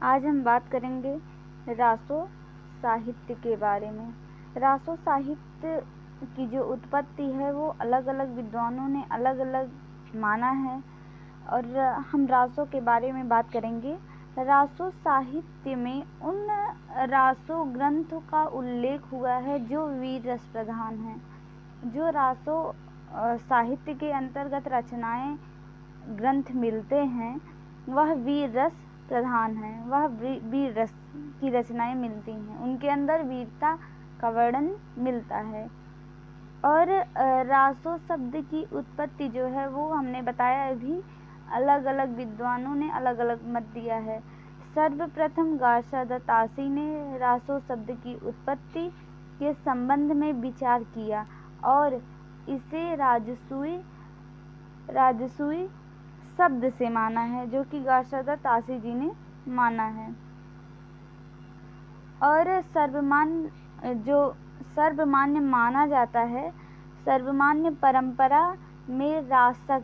आज हम बात करेंगे रासो साहित्य के बारे में। रासो साहित्य की जो उत्पत्ति है वो अलग अलग विद्वानों ने अलग अलग माना है और हम रासों के बारे में बात करेंगे। रासो साहित्य में उन रासो ग्रंथों का उल्लेख हुआ है जो वीर रस प्रधान हैं। जो रासो साहित्य के अंतर्गत रचनाएं ग्रंथ मिलते हैं वह वीर रस प्रधान है, वह वीर रस की रचनाएं मिलती हैं, उनके अंदर वीरता का वर्णन मिलता है। और रासो शब्द की उत्पत्ति जो है वो हमने बताया अभी, अलग अलग विद्वानों ने अलग अलग मत दिया है। सर्वप्रथम गार्सा द तासी ने रासो शब्द की उत्पत्ति के संबंध में विचार किया और इसे राजसूई शब्द से माना है, जो कि गार्सा द तासी जी ने माना है। और सर्वमान्य माना जाता है, सर्वमान्य परंपरा में रासक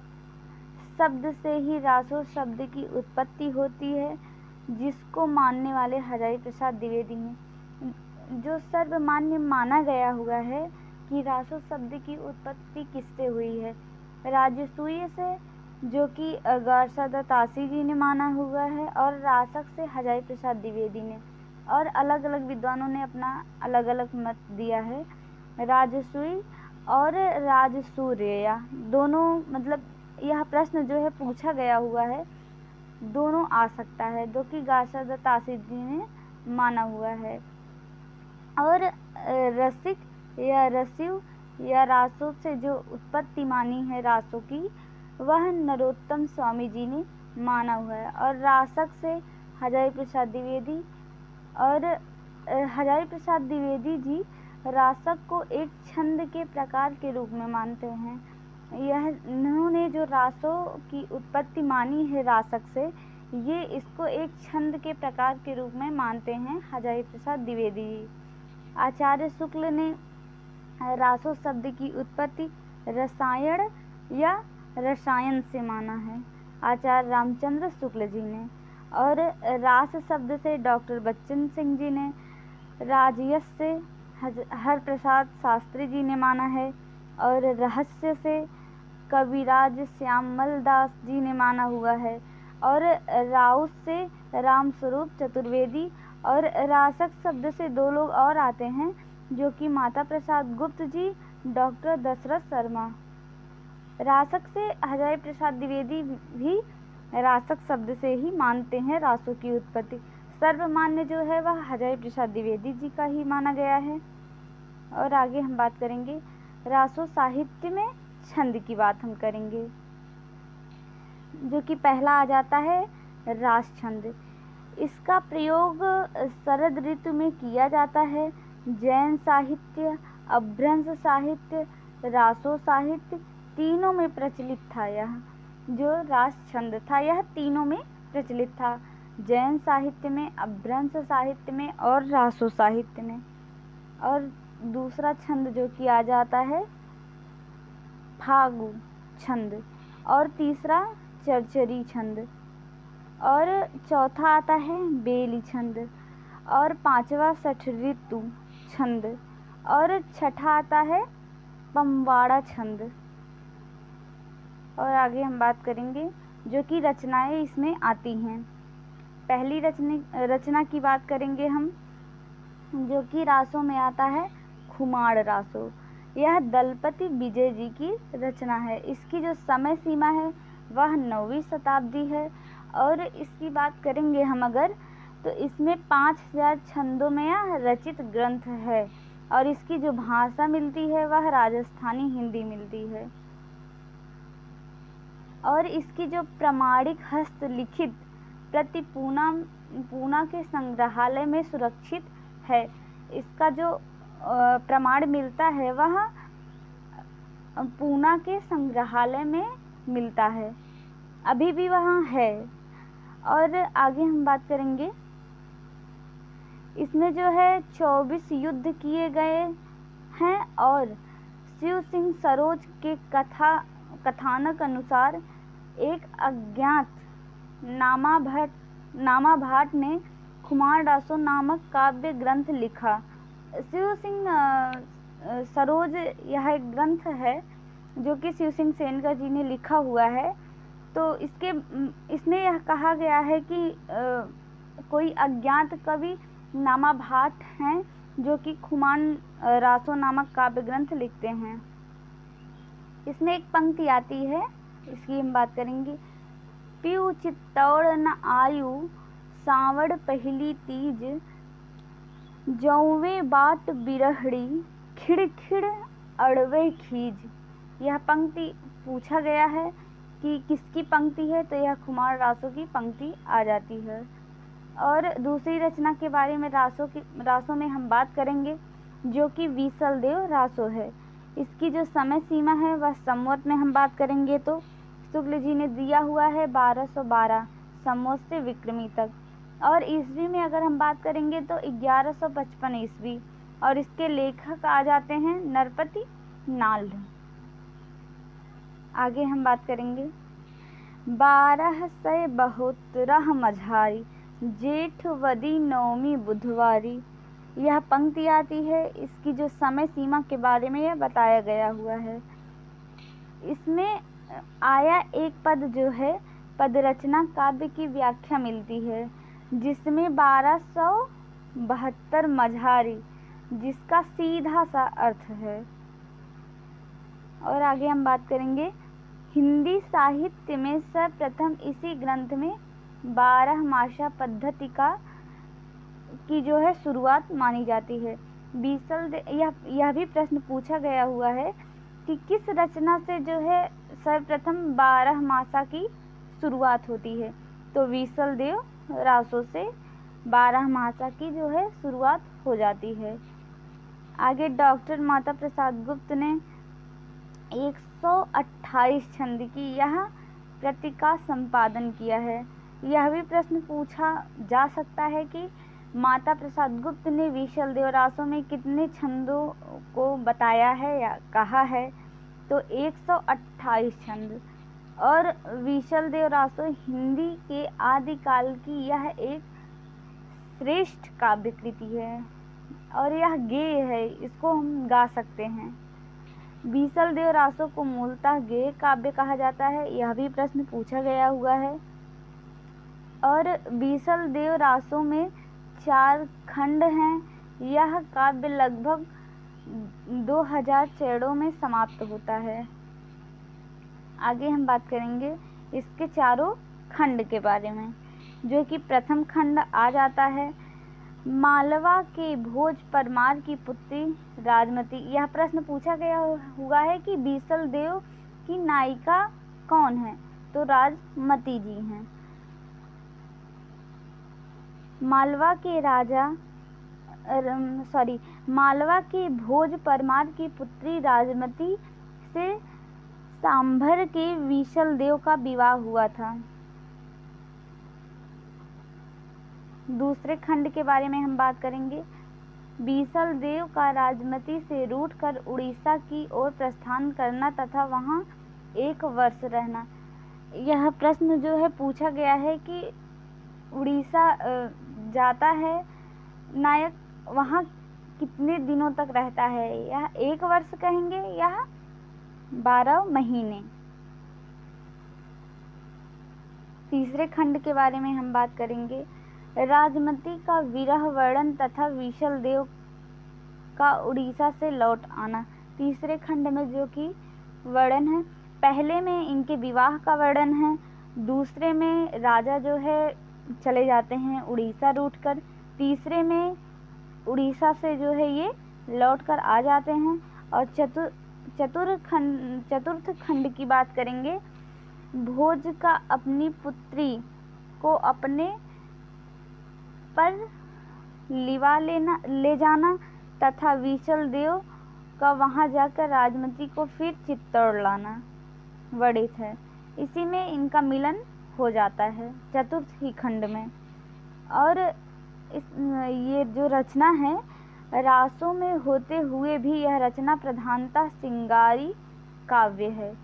शब्द से ही रासो शब्द की उत्पत्ति होती है, जिसको मानने वाले हजारी प्रसाद द्विवेदी हैं। जो सर्वमान्य माना गया हुआ है कि रासो शब्द की उत्पत्ति किससे हुई है, राजसूय से, जो कि गार्सा द तासी जी ने माना हुआ है, और रासक से हजारी प्रसाद द्विवेदी ने। और अलग अलग विद्वानों ने अपना अलग अलग मत दिया है। राजसूय और राजसूर्य दोनों, मतलब यह प्रश्न जो है पूछा गया हुआ है, दोनों आ सकता है, जो कि गार्सा द तासी जी ने माना हुआ है। और रसिक या रसिव या रासो से जो उत्पत्ति मानी है रासो की, वह नरोत्तम स्वामी जी ने माना हुआ है। और रासक से हजारी प्रसाद द्विवेदी, और हजारी प्रसाद द्विवेदी जी रासक को एक छंद के प्रकार के रूप में मानते हैं। इन्होंने जो रासो की उत्पत्ति मानी है रासक से, ये इसको एक छंद के प्रकार के रूप में मानते हैं हजारी प्रसाद द्विवेदी जी। आचार्य शुक्ल ने रासो शब्द की उत्पत्ति रसायन या रसायन से माना है, आचार्य रामचंद्र शुक्ल जी ने। और रास शब्द से डॉक्टर बच्चन सिंह जी ने, राजयश से हरप्रसाद शास्त्री जी ने माना है, और रहस्य से कविराज श्यामल दास जी ने माना हुआ है, और राउस से रामस्वरूप चतुर्वेदी। और रासक शब्द से दो लोग और आते हैं, जो कि माता प्रसाद गुप्त जी, डॉक्टर दशरथ शर्मा। रासक से हजारी प्रसाद द्विवेदी भी रासक शब्द से ही मानते हैं रासो की उत्पत्ति। सर्वमान्य जो है वह हजारी प्रसाद द्विवेदी जी का ही माना गया है। और आगे हम बात करेंगे रासो साहित्य में छंद की बात हम करेंगे, जो कि पहला आ जाता है रास छंद। इसका प्रयोग शरद ऋतु में किया जाता है। जैन साहित्य, अभ्रंश साहित्य, रासो साहित्य तीनों में प्रचलित था। यह जो रास छंद था यह तीनों में प्रचलित था, जैन साहित्य में, अभ्रंश साहित्य में और रासो साहित्य में। और दूसरा छंद जो कि आ जाता है फागु छंद, और तीसरा चरचरी छंद, और चौथा आता है बेली छंद, और पांचवा सठ ऋतु छंद, और छठा आता है पमवाड़ा छंद। और आगे हम बात करेंगे जो कि रचनाएं इसमें आती हैं। पहली रचना की बात करेंगे हम, जो कि रासों में आता है खुमाड़ रासो। यह दलपति विजय जी की रचना है। इसकी जो समय सीमा है वह 9वीं शताब्दी है। और इसकी बात करेंगे हम अगर, तो इसमें 5000 छंदों में यह रचित ग्रंथ है। और इसकी जो भाषा मिलती है वह राजस्थानी हिंदी मिलती है। और इसकी जो प्रमाणिक हस्तलिखित प्रति पूना के संग्रहालय में सुरक्षित है। इसका जो प्रमाण मिलता है वह पूना के संग्रहालय में मिलता है, अभी भी वहाँ है। और आगे हम बात करेंगे, इसमें जो है 24 युद्ध किए गए हैं। और शिव सिंह सरोज के कथानक अनुसार एक अज्ञात नामा भाट ने खुमार रासो नामक काव्य ग्रंथ लिखा। शिव सिंह सरोज यह एक ग्रंथ है जो कि शिव सिंह सेनकर जी ने लिखा हुआ है। तो इसमें यह कहा गया है कि कोई अज्ञात कवि नामा भाट हैं जो कि खुमान रासो नामक काव्य ग्रंथ लिखते हैं। इसमें एक पंक्ति आती है, इसकी हम बात करेंगे। पीऊ चित्तौड़ न आयु सावड़ पहली तीज, जौवे बाट बिरहड़ी खिड़ खिड़ अड़वे खीज। यह पंक्ति पूछा गया है कि किसकी पंक्ति है, तो यह खुमार रासो की पंक्ति आ जाती है। और दूसरी रचना के बारे में रासों में हम बात करेंगे जो कि वीसलदेव रासो है। इसकी जो समय सीमा है वह संवत में हम बात करेंगे तो शुक्ल जी ने दिया हुआ है 1212 संवत से विक्रमी तक। और ईस्वी में अगर हम बात करेंगे तो 1155 ईस्वी। और इसके लेखक आ जाते हैं नरपति नाल्ह। आगे हम बात करेंगे 1272 मझारी जेठ वदी नवमी बुधवारी। यह पंक्ति आती है। इसकी जो समय सीमा के बारे में यह बताया गया हुआ है। इसमें आया एक पद जो है पद रचना काव्य की व्याख्या मिलती है, जिसमें 1272 मझारी जिसका सीधा सा अर्थ है। और आगे हम बात करेंगे हिंदी साहित्य में सर्वप्रथम इसी ग्रंथ में 12 मासा पद्धति की जो है शुरुआत मानी जाती है। यह भी प्रश्न पूछा गया हुआ है कि किस रचना से जो है सर्वप्रथम 12 मासा की शुरुआत होती है, तो वीसलदेव रासो से 12 मासा की जो है शुरुआत हो जाती है। आगे डॉक्टर माता प्रसाद गुप्त ने 128 छंद की यह कृति का संपादन किया है। यह भी प्रश्न पूछा जा सकता है कि माता प्रसाद गुप्त ने वीसलदेव रासो में कितने छंदों को बताया है या कहा है, तो 128 छंद। और वीसलदेव रासो हिंदी के आदिकाल की यह एक श्रेष्ठ काव्य कृति है और यह गेय है, इसको हम गा सकते हैं। वीसलदेव रासो को मूलतः गेय काव्य कहा जाता है, यह भी प्रश्न पूछा गया हुआ है। और वीसलदेव रासो में 4 खंड हैं। यह काव्य लगभग 2000 चैड़ों में समाप्त होता है। आगे हम बात करेंगे इसके चारों खंड के बारे में, जो कि प्रथम खंड आ जाता है मालवा के भोज परमार की पुत्री राजमती। यह प्रश्न पूछा गया हुआ है कि वीसलदेव की नायिका कौन है, तो राजमती जी हैं। मालवा के भोज परमार की पुत्री राजमती से सांभर के वीसलदेव का विवाह हुआ था। दूसरे खंड के बारे में हम बात करेंगे वीसलदेव का राजमती से रूठकर उड़ीसा की ओर प्रस्थान करना तथा वहां 1 वर्ष रहना। यह प्रश्न जो है पूछा गया है कि उड़ीसा जाता है नायक, वहाँ कितने दिनों तक रहता है, यह 1 वर्ष कहेंगे या 12 महीने। तीसरे खंड के बारे में हम बात करेंगे राजमती का विरह वर्णन तथा वीसलदेव का उड़ीसा से लौट आना। तीसरे खंड में जो कि वर्णन है, पहले में इनके विवाह का वर्णन है, दूसरे में राजा जो है चले जाते हैं उड़ीसा रूठकर, तीसरे में उड़ीसा से जो है ये लौटकर आ जाते हैं। और चतुर्थ खंड की बात करेंगे भोज का अपनी पुत्री को अपने पर लिवा ले जाना तथा वीसलदेव का वहां जाकर राजमती को फिर चित्तौड़ लाना वर्णित है। इसी में इनका मिलन हो जाता है चतुर्थ ही खंड में। और ये जो रचना है रासों में होते हुए भी यह रचना प्रधानतः सिंगारी काव्य है।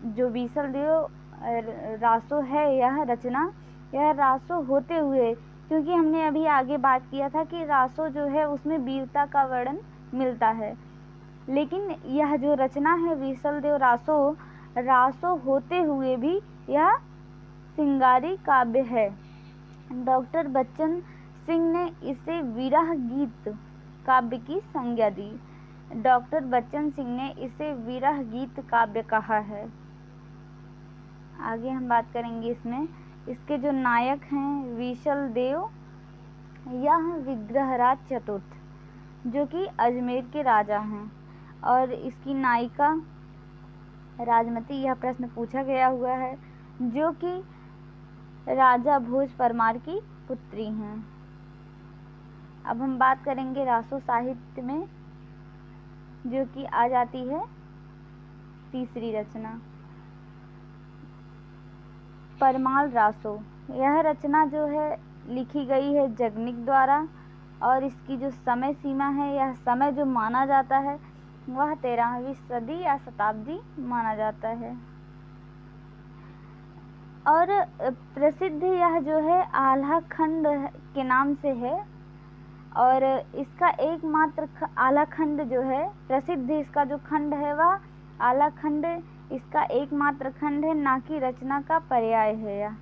जो वीसलदेव रासो है यह रचना यह रासो होते हुए, क्योंकि हमने अभी आगे बात किया था कि रासो जो है उसमें वीरता का वर्णन मिलता है, लेकिन यह जो रचना है विशलदेव रासो, रासो होते हुए भी यह श्रृंगारी काव्य है। डॉक्टर बच्चन सिंह ने इसे विरह गीत काव्य की संज्ञा दी। डॉक्टर बच्चन सिंह ने इसे विरह गीत काव्य कहा है। आगे हम बात करेंगे इसमें। इसके जो नायक हैं विशलदेव, यह विग्रहराज चतुर्थ जो कि अजमेर के राजा हैं, और इसकी नायिका राजमती, यह प्रश्न पूछा गया हुआ है, जो कि राजा भोज परमार की पुत्री हैं। अब हम बात करेंगे रासो साहित्य में, जो कि आ जाती है तीसरी रचना, परमाल रासो। यह रचना जो है लिखी गई है जगनिक द्वारा, और इसकी जो समय सीमा है, यह समय जो माना जाता है वह 13वीं सदी या शताब्दी माना जाता है। और प्रसिद्ध यह जो है आल्हा खंड के नाम से है, और इसका एकमात्र आल्हा खंड जो है प्रसिद्ध, इसका जो खंड है वह आल्हा खंड इसका एकमात्र खंड है, ना कि रचना का पर्याय है यह।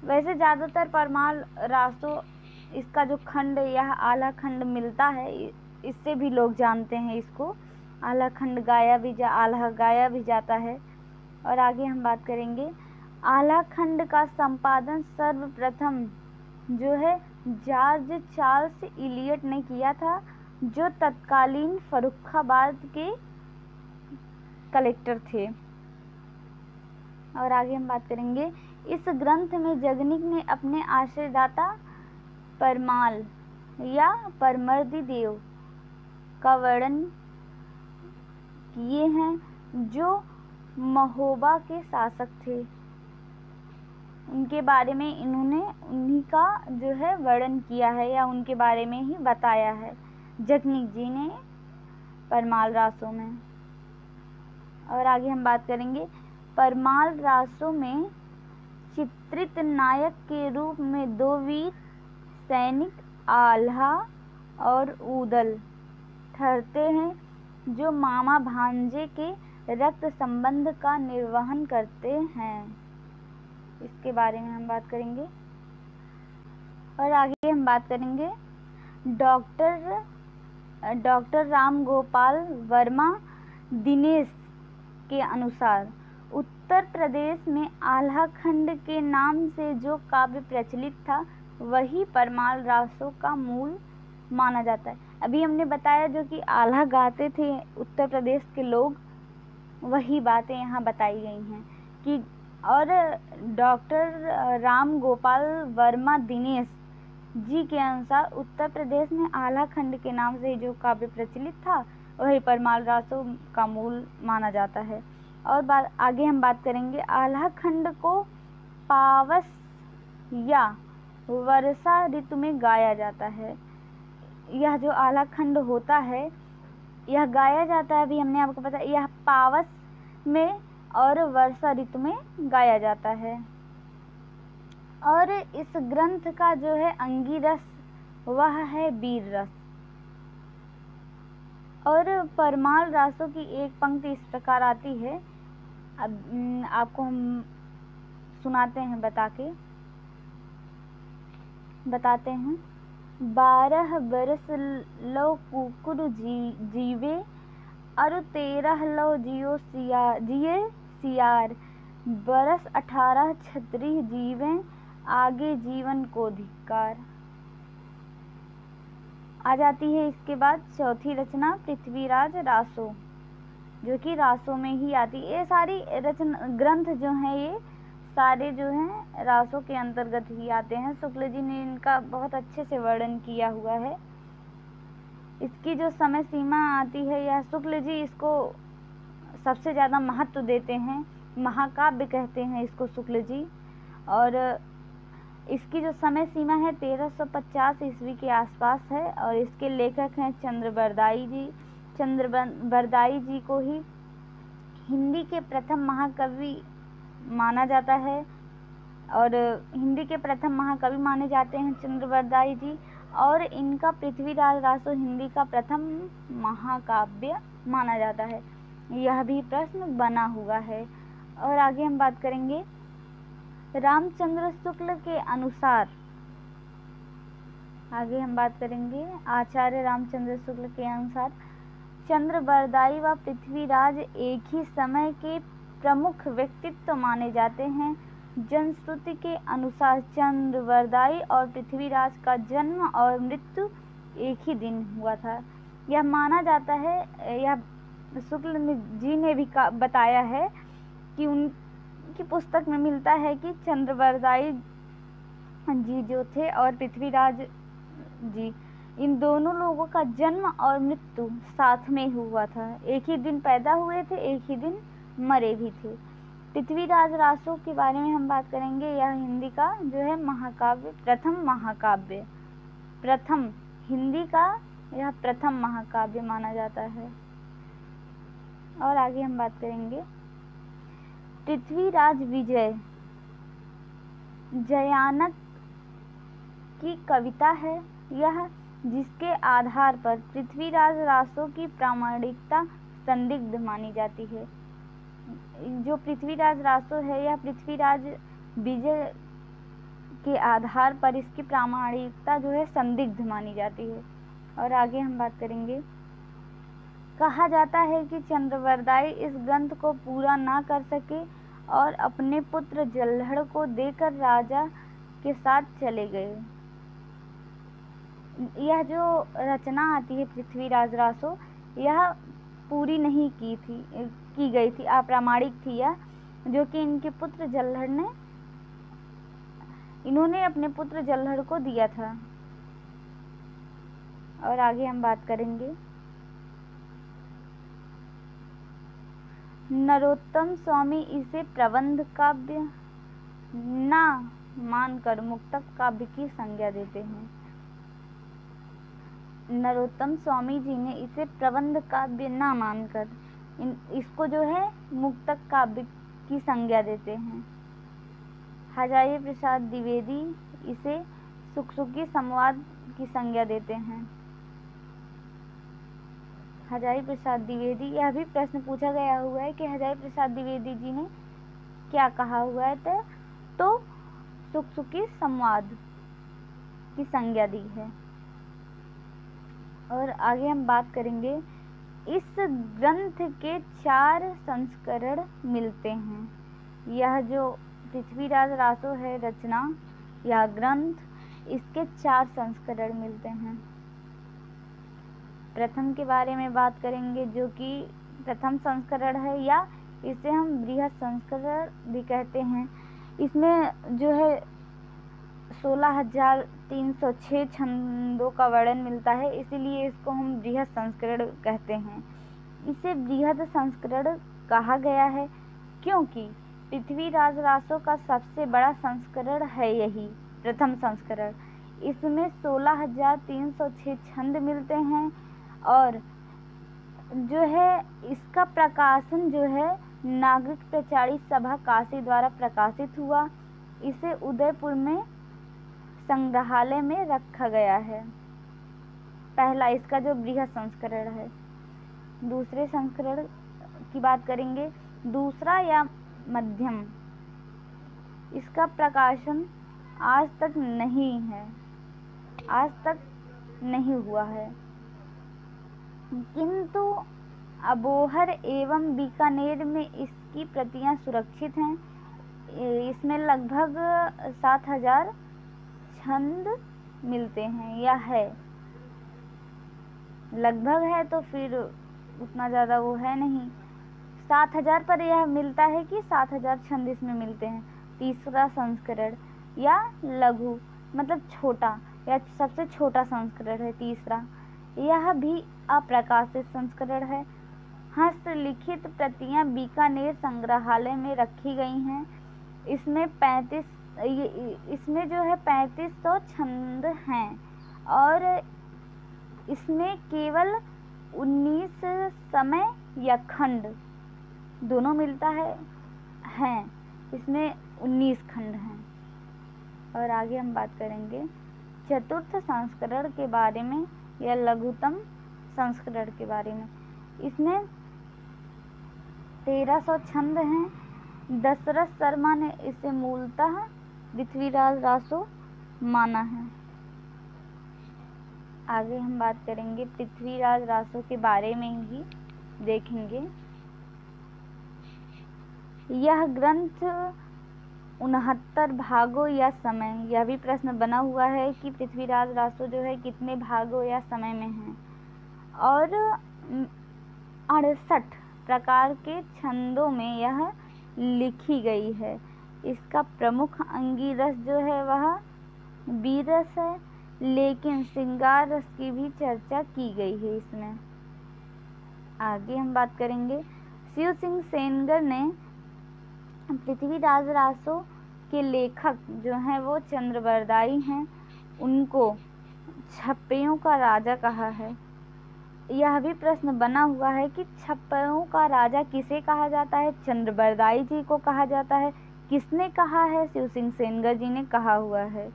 वैसे ज़्यादातर परमाल रासो इसका जो खंड, यह आल्हा खंड मिलता है, इससे भी लोग जानते हैं इसको। आल्हा खंड गाया भी आल्हा गाया भी जाता है। और आगे हम बात करेंगे, आल्हा खंड का संपादन सर्वप्रथम जो है जॉर्ज चार्ल्स इलियट ने किया था, जो तत्कालीन फर्रुखाबाद के कलेक्टर थे। और आगे हम बात करेंगे, इस ग्रंथ में जगनिक ने अपने आश्रयदाता परमाल या परमर्दी देव का वर्णन किए हैं, जो महोबा के शासक थे। उनके बारे में इन्होंने उन्हीं का जो है वर्णन किया है, या उनके बारे में ही बताया है जगनिक जी ने परमाल रासो में। और आगे हम बात करेंगे, परमाल रासो में चित्रित नायक के रूप में 2 वीर सैनिक आल्हा और ऊदल ठहरते हैं, जो मामा भांजे के रक्त संबंध का निर्वहन करते हैं। इसके बारे में हम बात करेंगे। और आगे हम बात करेंगे, डॉक्टर राम गोपाल वर्मा दिनेश के अनुसार उत्तर प्रदेश में आल्हा खंड के नाम से जो काव्य प्रचलित था वही परमाल रासो का मूल माना जाता है। अभी हमने बताया जो कि आल्हा गाते थे उत्तर प्रदेश के लोग, वही बातें यहाँ बताई गई हैं कि, और डॉक्टर राम गोपाल वर्मा दिनेश जी के अनुसार उत्तर प्रदेश में आल्हा खंड के नाम से जो काव्य प्रचलित था वही परमाल रासो का मूल माना जाता है। और आगे हम बात करेंगे, आल्हा खंड को पावस या वर्षा ऋतु में गाया जाता है। यह जो आल्हा खंड होता है यह गाया जाता है, अभी हमने आपको बताया, यह पावस में और वर्षा ऋतु में गाया जाता है। और इस ग्रंथ का जो है अंगी रस वह है वीर रस। और परमाल रासो की एक पंक्ति इस प्रकार आती है, अब आपको हम सुनाते हैं, बताते हैं। 12 बरस लो कुकुर जीवे, और 13 लो जिये सियार, बरस 18 छतरी जीवें, आगे जीवन को धिक्कार। आ जाती है इसके बाद चौथी रचना पृथ्वीराज रासो, जो कि रासो में ही आती है। ये सारी रचना ग्रंथ जो हैं ये सारे जो हैं रासो के अंतर्गत ही आते हैं। शुक्ल जी ने इनका बहुत अच्छे से वर्णन किया हुआ है। इसकी जो समय सीमा आती है, यह शुक्ल जी इसको सबसे ज़्यादा महत्व देते हैं, महाकाव्य कहते हैं इसको शुक्ल जी। और इसकी जो समय सीमा है 1350 ईस्वी के आसपास है, और इसके लेखक हैं चंद्रबरदाई जी। चंद्रबरदाई जी को ही हिंदी के प्रथम महाकवि माना जाता है। और हिंदी के प्रथम महाकवि माने जाते हैं चंद्रवरदाई जी, और इनका पृथ्वीराज रासो हिंदी का प्रथम महाकाव्य माना जाता है। यह भी प्रश्न बना हुआ है। और आगे हम बात करेंगे रामचंद्र शुक्ल के अनुसार, आगे हम बात करेंगे आचार्य रामचंद्र शुक्ल के अनुसार चंद्रवरदाई व पृथ्वीराज एक ही समय के प्रमुख व्यक्तित्व माने जाते हैं। जनश्रुति के अनुसार चंद्रवरदाई और पृथ्वीराज का जन्म और मृत्यु एक ही दिन हुआ था। यह माना जाता है, यह शुक्ल जी ने भी बताया है कि उनकी पुस्तक में मिलता है कि चंद्रवरदाई जी जो थे और पृथ्वीराज जी, इन दोनों लोगों का जन्म और मृत्यु साथ में हुआ था। एक ही दिन पैदा हुए थे, एक ही दिन मरे भी थे। पृथ्वीराज रासो के बारे में हम बात करेंगे। यह हिंदी का जो है महाकाव्य, प्रथम महाकाव्य, प्रथम हिंदी का यह प्रथम महाकाव्य माना जाता है। और आगे हम बात करेंगे पृथ्वीराज विजय जयानक की कविता है यह, जिसके आधार पर पृथ्वीराज रासो की प्रामाणिकता संदिग्ध मानी जाती है। जो पृथ्वीराज रासो है यह पृथ्वीराज विजय के आधार पर इसकी प्रामाणिकता जो है संदिग्ध मानी जाती है। और आगे हम बात करेंगे कहा जाता है कि चंद्रवरदाई इस ग्रंथ को पूरा ना कर सके और अपने पुत्र जल्हड़ को देकर राजा के साथ चले गए। यह जो रचना आती है पृथ्वीराज रासो, यह पूरी नहीं की गई थी, अप्रामाणिक थी यह, जो कि इनके पुत्र जल्हड़ ने, इन्होंने अपने पुत्र जल्हड़ को दिया था। और आगे हम बात करेंगे नरोत्तम स्वामी इसे प्रबंध काव्य ना मानकर मुक्तक काव्य की संज्ञा देते हैं। नरोत्तम स्वामी जी ने इसे प्रबंध काव्य ना मानकर इसको जो है मुक्तक काव्य की संज्ञा देते हैं। हजारी प्रसाद द्विवेदी इसे सुखसुखी संवाद की संज्ञा देते हैं। हजारी प्रसाद द्विवेदी, यह भी प्रश्न पूछा गया हुआ है कि हजारी प्रसाद द्विवेदी जी ने क्या कहा हुआ है, तो सुखसुखी संवाद की संज्ञा दी है। और आगे हम बात करेंगे इस ग्रंथ के 4 संस्करण मिलते हैं। यह जो पृथ्वीराज रासो है रचना या ग्रंथ, इसके 4 संस्करण मिलते हैं। प्रथम के बारे में बात करेंगे जो कि प्रथम संस्करण है या इसे हम बृहद संस्करण भी कहते हैं। इसमें जो है 16,306 छंदों का वर्णन मिलता है, इसीलिए इसको हम बृहद संस्करण कहते हैं। इसे बृहद संस्करण कहा गया है क्योंकि पृथ्वीराज रासो का सबसे बड़ा संस्करण है यही प्रथम संस्करण। इसमें 16,306 छंद मिलते हैं और जो है इसका प्रकाशन जो है नागरिक प्रचारी सभा काशी द्वारा प्रकाशित हुआ। इसे उदयपुर में संग्रहालय में रखा गया है। पहला इसका जो बृहद संस्करण है। दूसरे संस्करण की बात करेंगे, दूसरा या मध्यम, इसका प्रकाशन आज तक नहीं हुआ है, किंतु अबोहर एवं बीकानेर में इसकी प्रतियां सुरक्षित हैं। इसमें लगभग 7,000 छंद मिलते हैं। यह है लगभग है तो फिर उतना ज़्यादा वो है नहीं, 7,000 पर यह मिलता है कि 7,000 छंद इसमें मिलते हैं। तीसरा संस्करण या लघु मतलब छोटा या सबसे छोटा संस्करण है तीसरा, यह भी अप्रकाशित संस्करण है। हस्तलिखित प्रतियां बीकानेर संग्रहालय में रखी गई हैं। इसमें 3500 छंद हैं और इसमें केवल 19 समय या खंड दोनों मिलता है। इसमें 19 खंड हैं। और आगे हम बात करेंगे चतुर्थ संस्करण के बारे में या लघुतम संस्करण के बारे में। इसमें 1300 छंद हैं। दशरथ शर्मा ने इसे मूलतः पृथ्वीराज रासो माना है। आगे हम बात करेंगे पृथ्वीराज रासो के बारे में ही देखेंगे। यह ग्रंथ 69 भागों या समय, यह भी प्रश्न बना हुआ है कि पृथ्वीराज रासो जो है कितने भागों या समय में है, और 68 प्रकार के छंदों में यह लिखी गई है। इसका प्रमुख अंगी रस जो है वह वीर रस है, लेकिन श्रृंगार रस की भी चर्चा की गई है इसमें। आगे हम बात करेंगे शिव सिंह सेनगर ने पृथ्वीराज रासो के लेखक जो हैं वो चंद्रबरदाई हैं, उनको छप्पैयों का राजा कहा है। यह भी प्रश्न बना हुआ है कि छप्पैयों का राजा किसे कहा जाता है, चंद्रबरदाई जी को कहा जाता है। किसने कहा है, शिव सिंह सेनगर जी ने कहा हुआ है।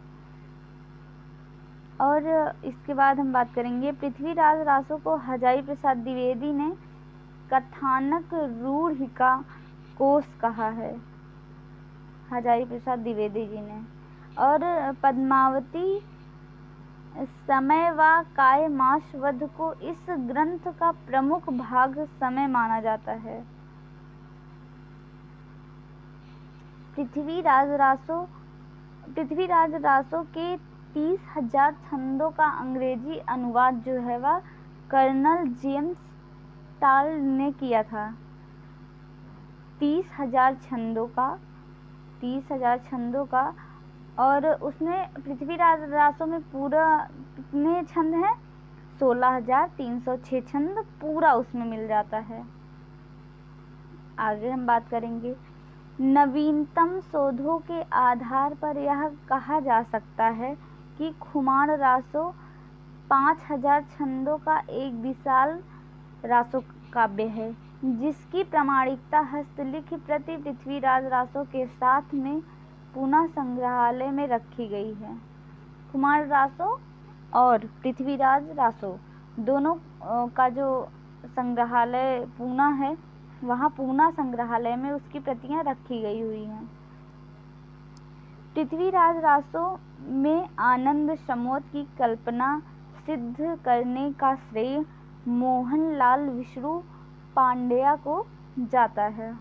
और इसके बाद हम बात करेंगे पृथ्वीराज रासो को हजारी प्रसाद द्विवेदी ने कथानक रूढ़िका कोश कहा है, हजारी प्रसाद द्विवेदी जी ने। और पद्मावती समय व काय मास वध को इस ग्रंथ का प्रमुख भाग समय माना जाता है। पृथ्वीराज रासो के 30,000 छंदों का अंग्रेजी अनुवाद जो है वह कर्नल जेम्स टाल ने किया था। 30,000 छंदों का और उसने पृथ्वीराज रासो में पूरा कितने छंद हैं, 16,306 छंद पूरा उसमें मिल जाता है। आगे हम बात करेंगे नवीनतम शोधों के आधार पर यह कहा जा सकता है कि खुमार रासो 5,000 छंदों का एक विशाल रासो काव्य है, जिसकी प्रामाणिकता हस्तलिखित प्रति पृथ्वीराज रासो के साथ में पूना संग्रहालय में रखी गई है। खुमार रासो और पृथ्वीराज रासो दोनों का जो संग्रहालय पूना है, वहाँ पूना संग्रहालय में उसकी प्रतियां रखी गई हुई हैं। पृथ्वीराज रासो में आनंद समोद की कल्पना सिद्ध करने का श्रेय मोहनलाल विष्णु पांड्या को जाता है।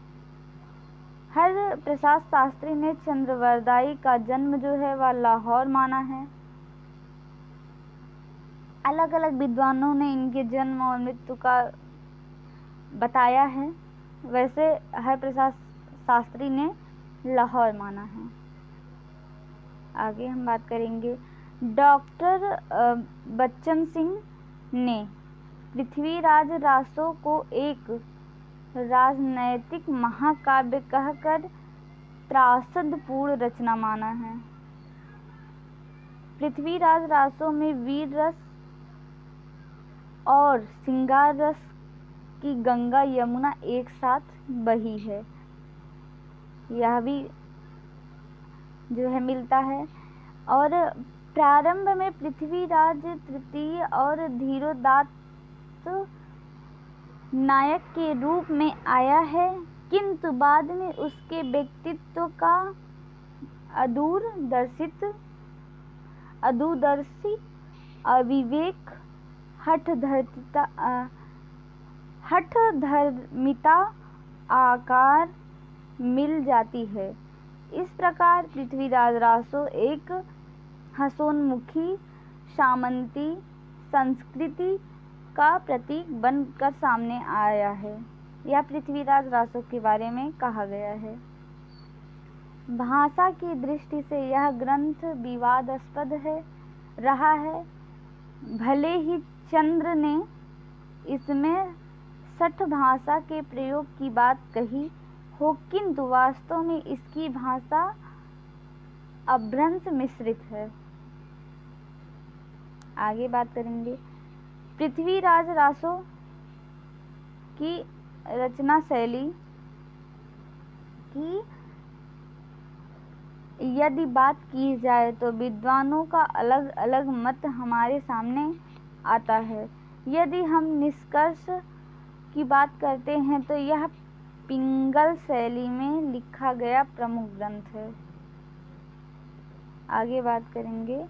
हर प्रसाद शास्त्री ने चंद्रबरदाई का जन्म जो है वह लाहौर माना है। अलग अलग विद्वानों ने इनके जन्म और मृत्यु का बताया है, वैसे हर प्रसाद शास्त्री ने लाहौर माना है। आगे हम बात करेंगे डॉक्टर बच्चन सिंह ने पृथ्वीराज रासो को एक राजनैतिक महाकाव्य कहकर त्रासदपूर्ण रचना माना है। पृथ्वीराज रासो में वीर रस और श्रृंगार रस की गंगा यमुना एक साथ बही है, यह भी जो है मिलता है। और प्रारंभ में पृथ्वीराज तृतीय और धीरोदात्त नायक के रूप में आया है, किंतु बाद में उसके व्यक्तित्व का अदूरदर्शी अविवेक हठधर्मिता आकार मिल जाती है। इस प्रकार पृथ्वीराज रासो एक हंसोन्मुखी सामंती संस्कृति का प्रतीक बनकर सामने आया है। यह पृथ्वीराज रासो के बारे में कहा गया है। भाषा की दृष्टि से यह ग्रंथ विवादास्पद रहा है। भले ही चंद्र ने इसमें सठ भाषा के प्रयोग की बात कही हो, किंतु वास्तव में इसकी भाषा अपभ्रंश मिश्रित है। आगे बात करेंगे पृथ्वीराज रासो की रचना शैली की यदि बात की जाए तो विद्वानों का अलग अलग मत हमारे सामने आता है। यदि हम निष्कर्ष की बात करते हैं तो यह पिंगल शैली में लिखा गया प्रमुख ग्रंथ है। आगे बात करेंगे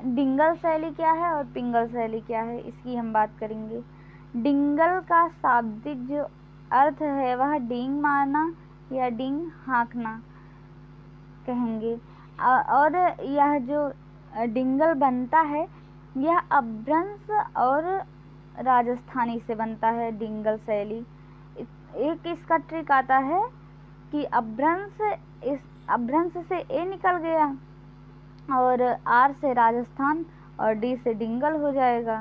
डिंगल शैली क्या है और पिंगल शैली क्या है, इसकी हम बात करेंगे। डिंगल का शाब्दिक जो अर्थ है वह डींग मारना या डींग हाँकना कहेंगे। और यह जो डिंगल बनता है यह अपभ्रंश और राजस्थानी से बनता है। डिंगल शैली एक इसका ट्रिक आता है कि अपभ्रंश से ए निकल गया और आर से राजस्थान और डी से डिंगल हो जाएगा,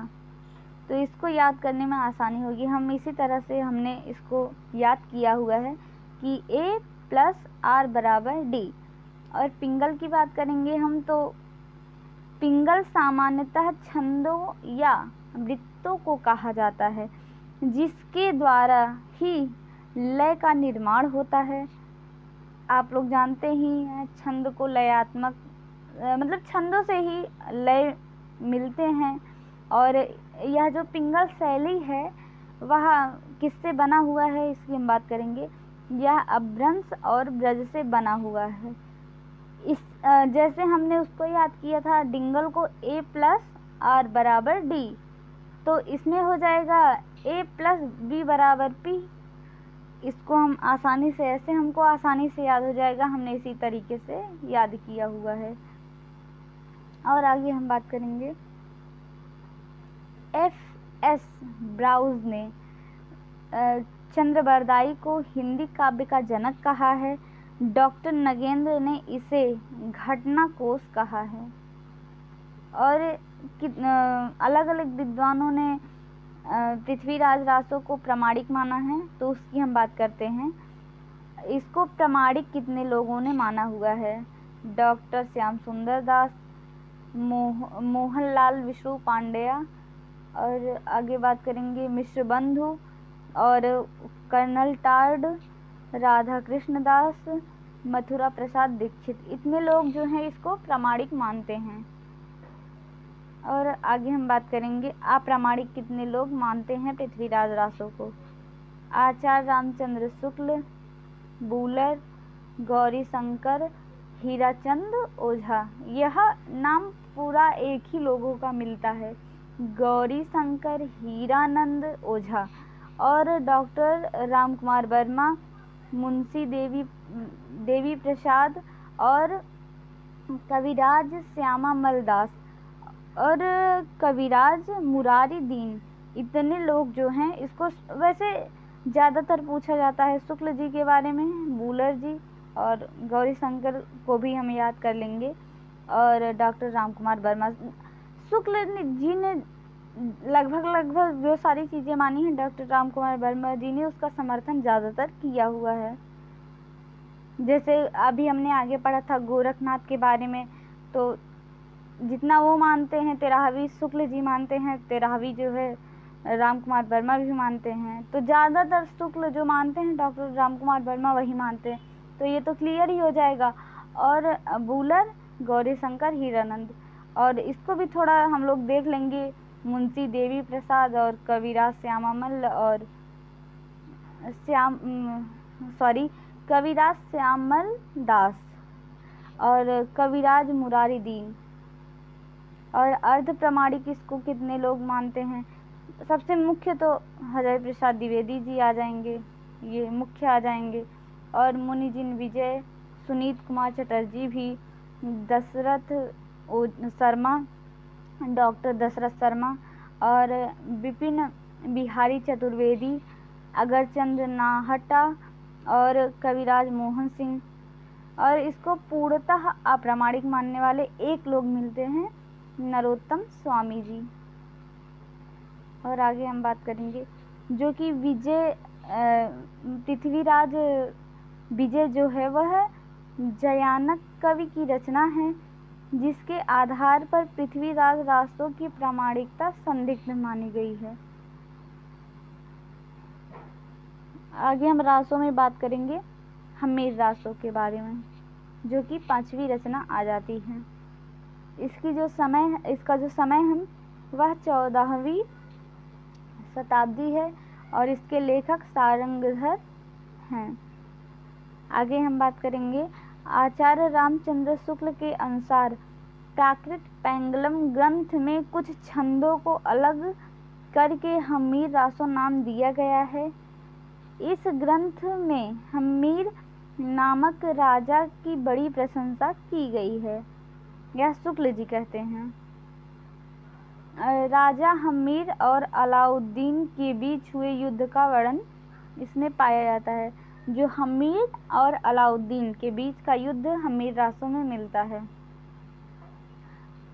तो इसको याद करने में आसानी होगी। हम इसी तरह से हमने इसको याद किया हुआ है कि ए प्लस आर बराबर डी। और पिंगल की बात करेंगे हम तो पिंगल सामान्यतः छंदों या वृत्तों को कहा जाता है जिसके द्वारा ही लय का निर्माण होता है। आप लोग जानते ही हैं छंद को लयात्मक मतलब छंदों से ही लय मिलते हैं। और यह जो पिंगल शैली है वह किससे बना हुआ है इसकी हम बात करेंगे। यह अपभ्रंश और ब्रज से बना हुआ है। इस जैसे हमने उसको याद किया था डिंगल को ए प्लस आर बराबर डी, तो इसमें हो जाएगा ए प्लस बी बराबर पी। इसको हम आसानी से ऐसे हमको आसानी से याद हो जाएगा, हमने इसी तरीके से याद किया हुआ है। और आगे हम बात करेंगे F.S. ब्राउज ने चंद्रबरदाई को हिंदी काव्य का जनक कहा है। डॉक्टर नगेंद्र ने इसे घटना कोश कहा है। और अलग अलग विद्वानों ने पृथ्वीराज रासो को प्रामाणिक माना है, तो उसकी हम बात करते हैं। इसको प्रामाणिक कितने लोगों ने माना हुआ है? डॉक्टर श्याम सुंदर दास, मोहनलाल विष्णु पांड्या, और आगे बात करेंगे मिश्र बंधु और कर्नल टार्ड, राधा कृष्ण दास, मथुरा प्रसाद दीक्षित। इतने लोग जो हैं इसको प्रामाणिक मानते हैं। और आगे हम बात करेंगे अप्रामाणिक कितने लोग मानते हैं पृथ्वीराज रासो को। आचार्य रामचंद्र शुक्ल, बूलर, गौरी शंकर, हीराचंद ओझा। यह नाम पूरा एक ही लोगों का मिलता है, गौरी शंकर, हीरानंद ओझा। और डॉक्टर राम कुमार वर्मा, मुंशी देवी प्रसाद और कविराज श्यामा मलदास और कविराज मुरारी दीन। इतने लोग जो हैं इसको वैसे ज़्यादातर पूछा जाता है शुक्ल जी के बारे में, बूलर जी और गौरी शंकर को भी हम याद कर लेंगे, और डॉक्टर राम कुमार वर्मा। शुक्ल जी ने लगभग जो सारी चीज़ें मानी हैं, डॉक्टर राम कुमार वर्मा जी ने उसका समर्थन ज़्यादातर किया हुआ है। जैसे अभी हमने आगे पढ़ा था गोरखनाथ के बारे में, तो जितना वो मानते हैं तेरहवीं शुक्ल जी मानते हैं, तेरहवीं जो है राम कुमार वर्मा भी मानते हैं। तो ज़्यादातर शुक्ल जो मानते हैं डॉक्टर राम कुमार वर्मा वही मानते हैं, तो ये तो क्लियर ही हो जाएगा। और बूलर, गौरी शंकर, हीरानंद, और इसको भी थोड़ा हम लोग देख लेंगे, मुंशी देवी प्रसाद और कविराज श्यामामल और कविराज श्यामल दास और कविराज मुरारी दीन। और अर्ध प्रमाणिक इसको कितने लोग मानते हैं? सबसे मुख्य तो हरिहर प्रसाद द्विवेदी जी आ जाएंगे, ये मुख्य आ जाएंगे। और मुनिजिन विजय, सुनीत कुमार चटर्जी भी, दशरथ शर्मा, डॉक्टर दशरथ शर्मा और विपिन बिहारी चतुर्वेदी, अगरचंद्र नाहटा और कविराज मोहन सिंह। और इसको पूर्णतः अप्रामाणिक मानने वाले एक लोग मिलते हैं, नरोत्तम स्वामी जी। और आगे हम बात करेंगे जो कि पृथ्वीराज विजय जो है वह जयानक कवि की रचना है, जिसके आधार पर पृथ्वीराज रासो की प्रामाणिकता संदिग्ध मानी गई है। आगे हम रासो में बात करेंगे, हम्मीर रासो के बारे में। जो कि 5वीं रचना आ जाती है। इसका जो समय है वह 14वीं शताब्दी है और इसके लेखक सारंगधर हैं। आगे हम बात करेंगे, आचार्य रामचंद्र शुक्ल के अनुसार प्राकृत पैंगलम ग्रंथ में कुछ छंदों को अलग करके हम्मीर रासो नाम दिया गया है। इस ग्रंथ में हम्मीर नामक राजा की बड़ी प्रशंसा की गई है, यह शुक्ल जी कहते हैं। राजा हम्मीर और अलाउद्दीन के बीच हुए युद्ध का वर्णन इसमें पाया जाता है। जो हम्मीर और अलाउद्दीन के बीच का युद्ध हम्मीर रासो में मिलता है।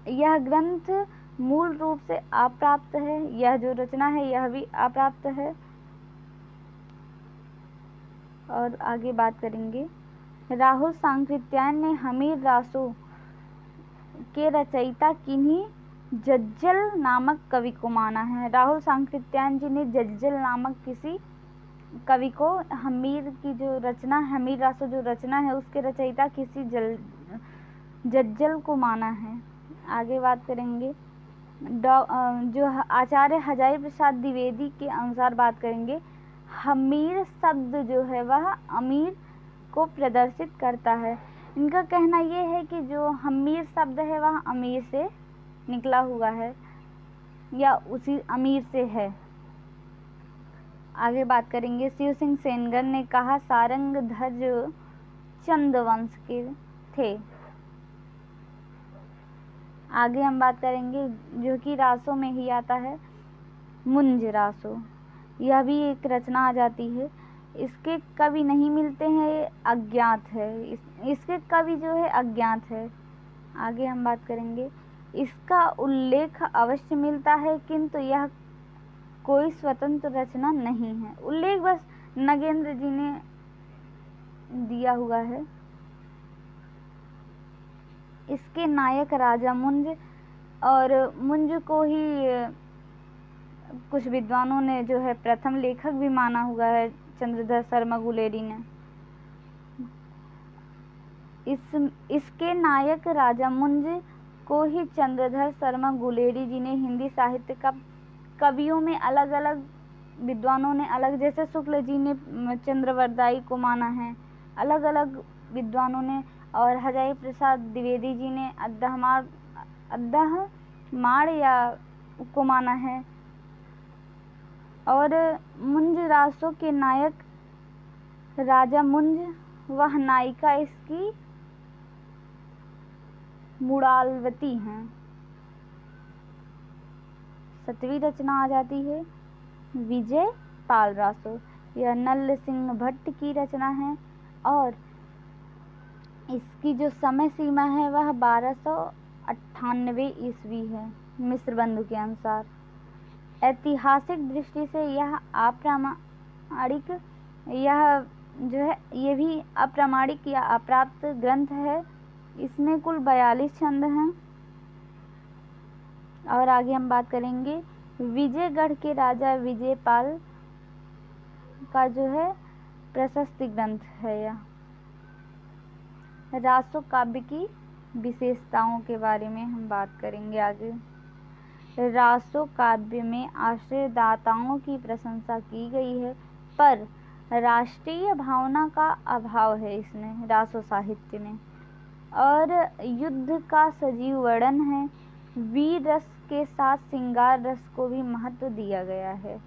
यह ग्रंथ मूल रूप से अप्राप्त है। यह जो रचना है यह भी अप्राप्त है। और आगे बात करेंगे, राहुल सांकृत्यायन ने हम्मीर रासो के रचयिता किन्हीं जज्जल नामक कवि को माना है। राहुल सांकृत्यायन जी ने जज्जल नामक किसी कवि को हम्मीर की जो रचना, हम्मीर रासो जो रचना है उसके रचयिता किसी जज्जल को माना है। आगे बात करेंगे, जो आचार्य हजारी प्रसाद द्विवेदी के अनुसार बात करेंगे, हम्मीर शब्द जो है वह अमीर को प्रदर्शित करता है। इनका कहना यह है कि जो हम्मीर शब्द है वह अमीर से निकला हुआ है या उसी अमीर से है। आगे बात करेंगे, शिव सिंह सेनगर ने कहा सारंगधर जो चंद वंश के थे। आगे हम बात करेंगे जो कि रासो में ही आता है, मुंज रासो। यह भी एक रचना आ जाती है। इसके कवि नहीं मिलते हैं, अज्ञात है। इसके कवि जो है अज्ञात है। आगे हम बात करेंगे, इसका उल्लेख अवश्य मिलता है किंतु यह कोई स्वतंत्र रचना नहीं है। उल्लेख बस नगेंद्र जी ने दिया हुआ है। इसके नायक राजा मुंज और मुंज को ही कुछ विद्वानों ने जो है प्रथम लेखक भी माना हुआ है, चंद्रधर शर्मा गुलेरी ने। इसके नायक राजा मुंज को ही चंद्रधर शर्मा गुलेरी जी ने हिंदी साहित्य का कवियों में अलग अलग विद्वानों ने अलग, जैसे शुक्ल जी ने चंद्रवरदाई को माना है, अलग अलग विद्वानों ने, और हजारी प्रसाद द्विवेदी जी ने अद्दहमाण या को माना है। और मुंज रासो के नायक राजा मुंज, वह नायिका इसकी मुड़ालवती हैं। 7वीं रचना आ जाती है, विजय पाल रासो। यह नल्ल सिंह भट्ट की रचना है और इसकी जो समय सीमा है वह 1298 ईस्वी है मिस्र बंधु के अनुसार। ऐतिहासिक दृष्टि से यह अप्रामाणिक, यह जो है ये भी अप्रामाणिक या अप्राप्त ग्रंथ है। इसमें कुल 42 छंद हैं। और आगे हम बात करेंगे, विजयगढ़ के राजा विजयपाल का जो है प्रशस्ति ग्रंथ है यह। रासो काव्य की विशेषताओं के बारे में हम बात करेंगे आगे। रासो काव्य में आश्रयदाताओं की प्रशंसा की गई है, पर राष्ट्रीय भावना का अभाव है इसमें, रासो साहित्य में। और युद्ध का सजीव वर्णन है। वीर रस के साथ श्रृंगार रस को भी महत्व दिया गया है।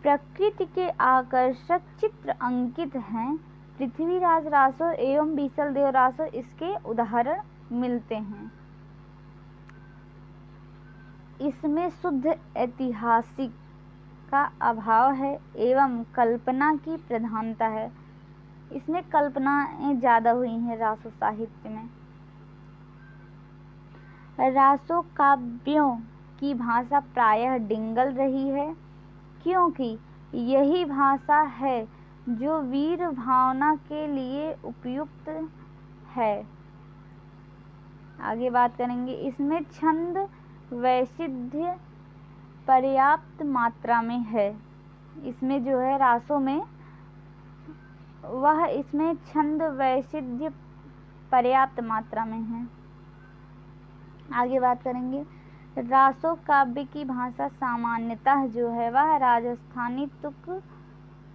प्रकृति के आकर्षक चित्र अंकित हैं। पृथ्वीराज रासो एवं बीसलदेव रासो इसके उदाहरण मिलते हैं। इसमें शुद्ध ऐतिहासिक का अभाव है एवं कल्पना की प्रधानता है। इसमें कल्पनाएं ज़्यादा हुई हैं रासो साहित्य में। रासो काव्यों की भाषा प्रायः डिंगल रही है, क्योंकि यही भाषा है जो वीर भावना के लिए उपयुक्त है। आगे बात करेंगे, इसमें छंद वैशिध्य पर्याप्त मात्रा में है। इसमें जो है रासो में वह इसमें छंद वैशिष्ट्य पर्याप्त मात्रा में है। आगे बात करेंगे, रासो काव्य की भाषा सामान्यतः जो है वह राजस्थानी तुक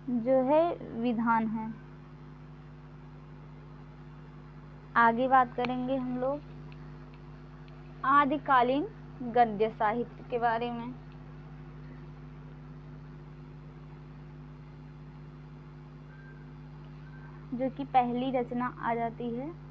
जो है विधान है। आगे बात करेंगे हम लोग आदिकालीन गद्य साहित्य के बारे में। जो कि पहली रचना आ जाती है